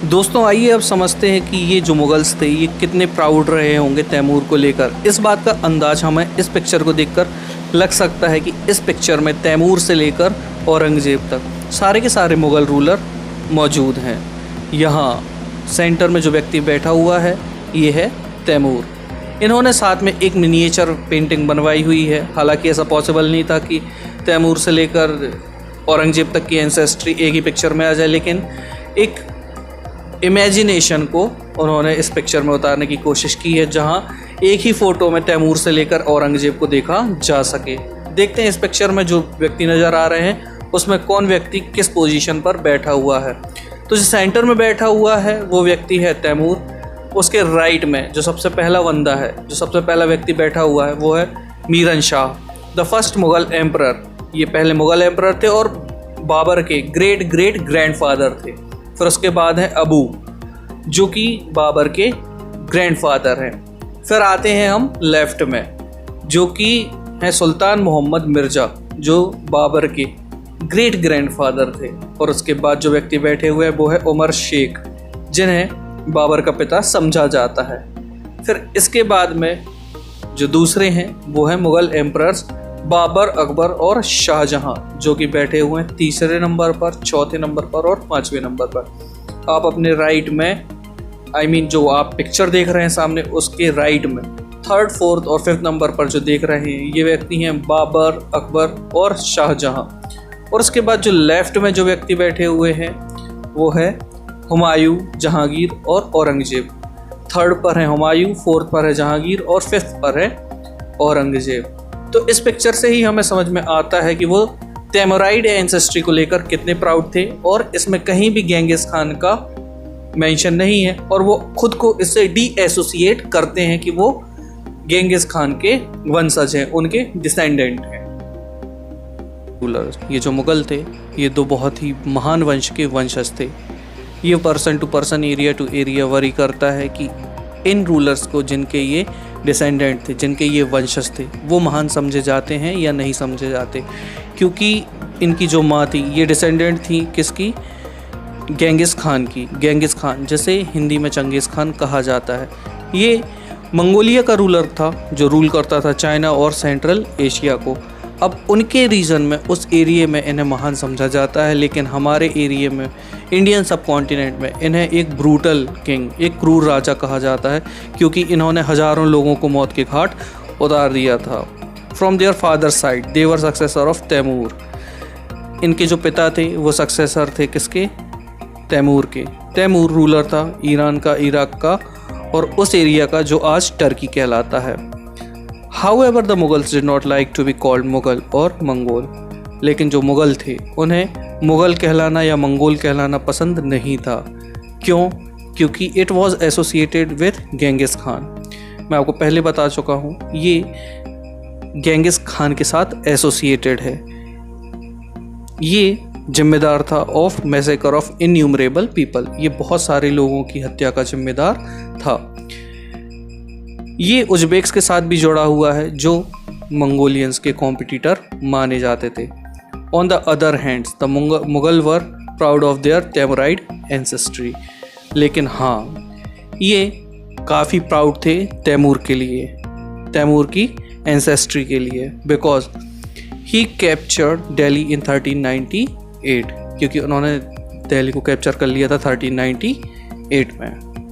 दोस्तों आइए अब समझते हैं कि ये जो मुगल्स थे ये कितने प्राउड रहे होंगे तैमूर को लेकर। इस बात का अंदाज हमें इस पिक्चर को देखकर लग सकता है कि इस पिक्चर में तैमूर से लेकर औरंगज़ेब तक सारे के सारे मुग़ल रूलर मौजूद हैं। यहाँ सेंटर में जो व्यक्ति बैठा हुआ है ये है तैमूर। इन्होंने साथ में एक मिनिएचर पेंटिंग बनवाई हुई है। हालांकि ऐसा पॉसिबल नहीं था कि तैमूर से लेकर औरंगज़ेब तक की एंसेस्ट्री एक ही पिक्चर में आ जाए, लेकिन एक इमेजिनेशन को उन्होंने इस पिक्चर में उतारने की कोशिश की है, जहां एक ही फ़ोटो में तैमूर से लेकर औरंगज़ेब को देखा जा सके। देखते हैं इस पिक्चर में जो व्यक्ति नज़र आ रहे हैं उसमें कौन व्यक्ति किस पोजीशन पर बैठा हुआ है। तो जो सेंटर में बैठा हुआ है वो व्यक्ति है तैमूर। उसके राइट में जो सबसे पहला बंदा है, जो सबसे पहला व्यक्ति बैठा हुआ है वो है Meeran Shah, the first Mughal emperor. ये पहले मुग़ल एम्परर थे और बाबर के ग्रेट ग्रेट ग्रैंडफादर थे। फिर उसके बाद है अबू, जो कि बाबर के ग्रैंडफादर हैं। फिर आते हैं हम लेफ्ट में, जो कि हैं सुल्तान मोहम्मद मिर्ज़ा, जो बाबर के ग्रेट ग्रैंडफादर थे। और उसके बाद जो व्यक्ति बैठे हुए हैं वो है उमर शेख, जिन्हें बाबर का पिता समझा जाता है। फिर इसके बाद में जो दूसरे हैं वो हैं मुग़ल एम्परर्स बाबर, अकबर और शाहजहां, जो कि बैठे हुए हैं तीसरे नंबर पर, चौथे नंबर पर और पाँचवें नंबर पर। आप अपने राइट में जो आप पिक्चर देख रहे हैं सामने, उसके राइट में थर्ड, फोर्थ और फिफ्थ नंबर पर जो देख रहे हैं ये व्यक्ति हैं बाबर, अकबर और शाहजहां। और उसके बाद जो लेफ्ट में जो व्यक्ति बैठे हुए हैं वो है हुमायूं, जहांगीर और औरंगज़ेब। थर्ड पर है हुमायूं, फोर्थ पर है जहांगीर और फिफ्थ पर है औरंगज़ेब। तो इस पिक्चर से ही हमें समझ में आता है कि वो तैमूराइड एंसेस्ट्री को लेकर कितने प्राउड थे। और इसमें कहीं भी गेंगिस खान का मेंशन नहीं है और वो खुद को इससे डी एसोसिएट करते हैं कि वो गेंगिस खान के वंशज हैं, उनके डिसेंडेंट हैं। ये जो मुग़ल थे ये दो बहुत ही महान वंश के वंशज थे। ये person to person, area to area vary करता है कि इन रूलर्स को, जिनके ये डिसेंडेंट थे, जिनके ये वंशज थे, वो महान समझे जाते हैं या नहीं समझे जाते। क्योंकि इनकी जो माँ थी ये डिसेंडेंट थी किसकी? गेंगिस खान की। गेंगिस खान, जैसे हिंदी में चंगेज़ खान कहा जाता है, ये मंगोलिया का रूलर था जो रूल करता था चाइना और सेंट्रल एशिया को। अब उनके रीजन में, उस एरिया में इन्हें महान समझा जाता है, लेकिन हमारे एरिया में, इंडियन सब कॉन्टिनेंट में, इन्हें एक ब्रूटल किंग, एक क्रूर राजा कहा जाता है, क्योंकि इन्होंने हज़ारों लोगों को मौत के घाट उतार दिया था। From their father side they were successor of Taimur. इनके जो पिता थे वो सक्सेसर थे किसके? तैमूर के। तैमूर रूलर था ईरान का, इराक का और उस एरिया का जो आज टर्की कहलाता है। However, the Mughals did not like to be called Mughal और मंगोल। लेकिन जो मुग़ल थे उन्हें मुग़ल कहलाना या मंगोल कहलाना पसंद नहीं था। क्यों? क्योंकि it was associated with Genghis Khan. मैं आपको पहले बता चुका हूँ, ये गेंगिस खान के साथ एसोसिएटेड है। ये जिम्मेदार था of massacre of innumerable people. ये बहुत सारे लोगों की हत्या का जिम्मेदार था। ये उज़्बेक्स के साथ भी जुड़ा हुआ है जो मंगोलियंस के कॉम्पिटिटर माने जाते थे। On the other hands the Mughal were proud of their Timurid ancestry. लेकिन हाँ, ये काफ़ी प्राउड थे तैमूर के लिए, तैमूर की एंसेस्ट्री के लिए, बिकॉज ही कैप्चर्ड दिल्ली इन 1398, क्योंकि उन्होंने दिल्ली को कैप्चर कर लिया था 1398 में।